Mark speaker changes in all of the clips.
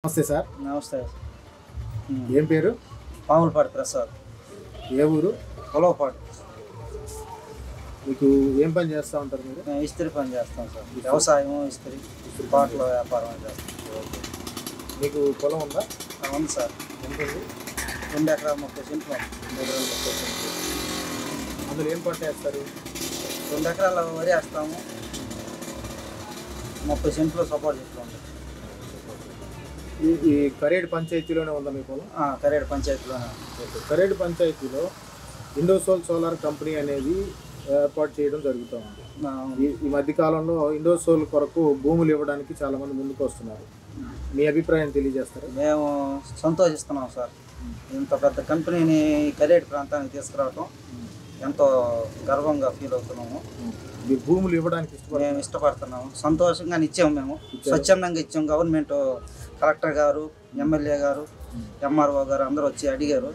Speaker 1: నమస్తే సార్.
Speaker 2: నమస్తే.
Speaker 1: ఏం పేరు?
Speaker 2: పాములపాటి ప్రసాద్.
Speaker 1: ఏ ఊరు?
Speaker 2: పొలవపాటి.
Speaker 1: మీకు ఏం పని చేస్తూ ఉంటారు మీరు?
Speaker 2: మేము ఇస్త్రీ పని చేస్తాం సార్. వ్యవసాయం, ఇస్త్రీ, పాటల వ్యాపారం చేస్తాం.
Speaker 1: మీకు పొలం ఉందా?
Speaker 2: ఉంది సార్.
Speaker 1: ఎంత ఉంది?
Speaker 2: 2 ఎకరాల 30 సెంట్లు.
Speaker 1: అందులో ఏం పంట వేస్తారు?
Speaker 2: 2 ఎకరాల వరి వేస్తాము. 30 సెంట్లు సపోర్ట్ చేస్తాం.
Speaker 1: ఈ కరేడ్ పంచాయతీలోనే ఉందా మీ పొలం?
Speaker 2: కరేడ్ పంచాయతీలోనే.
Speaker 1: కరేడ్ పంచాయతీలో ఇండోసోల్ సోలార్ కంపెనీ అనేది ఏర్పాటు చేయడం జరుగుతూ ఉంది. ఈ మధ్య కాలంలో ఇండోసోల్ కొరకు భూములు ఇవ్వడానికి చాలా మంది ముందుకు వస్తున్నారు. మీ అభిప్రాయం తెలియజేస్తారా?
Speaker 2: మేము సంతోషిస్తున్నాం సార్. ఇంత పెద్ద కంపెనీని కరేడ్ ప్రాంతానికి తీసుకురావటం ఎంతో గర్వంగా ఫీల్ అవుతున్నాము.
Speaker 1: మీరు భూములు ఇవ్వడానికి
Speaker 2: మేము ఇష్టపడుతున్నాము. సంతోషంగా ఇచ్చాము. మేము స్వచ్ఛందంగా ఇచ్చాము. గవర్నమెంట్ కలెక్టర్ గారు, ఎమ్మెల్యే గారు, ఎంఆర్ఓ గారు అందరూ వచ్చి అడిగారు.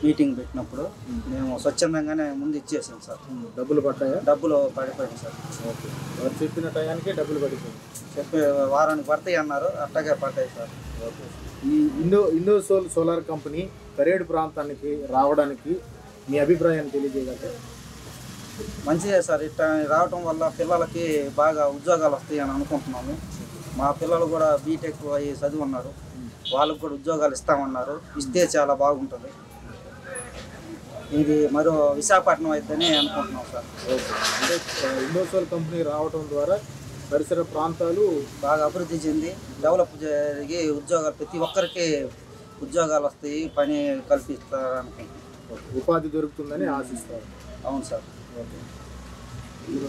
Speaker 2: మీటింగ్ పెట్టినప్పుడు మేము స్వచ్ఛందంగానే ముందు ఇచ్చేసాం సార్.
Speaker 1: డబ్బులు పడ్డాయా?
Speaker 2: డబ్బులు పడిపోయింది సార్.
Speaker 1: ఓకే. వారు చెప్పిన టయానికే డబ్బులు పడిపోయింది.
Speaker 2: చెప్పే వారానికి పడతాయి అన్నారు. అట్టగే పడ్డాయి సార్.
Speaker 1: ఓకే. ఈ ఇండోసోల్ సోలార్ కంపెనీ కరేడ్ ప్రాంతానికి రావడానికి మీ అభిప్రాయాన్ని తెలియజేయగలరా?
Speaker 2: మంచిదే సార్. ఇట్లా రావటం వల్ల పిల్లలకి బాగా ఉద్యోగాలు వస్తాయి అని అనుకుంటున్నాము. మా పిల్లలు కూడా బీటెక్ అయ్యి చదివి ఉన్నారు. వాళ్ళకు కూడా ఉద్యోగాలు ఇస్తామన్నారు. ఇస్తే చాలా బాగుంటుంది. ఇది మరో విశాఖపట్నం అయితేనే అనుకుంటున్నాం సార్.
Speaker 1: ఓకే. అంటే ఇండోసోల్ కంపెనీ రావడం ద్వారా పరిసర ప్రాంతాలు
Speaker 2: బాగా అభివృద్ధి చెంది డెవలప్ జరిగి ఉద్యోగాలు ప్రతి ఒక్కరికి ఉద్యోగాలు వస్తాయి, పని కల్పిస్తారు అనుకుంటున్నాం.
Speaker 1: ఉపాధి దొరుకుతుందని ఆశిస్తారు.
Speaker 2: అవును సార్.
Speaker 1: ఓకే.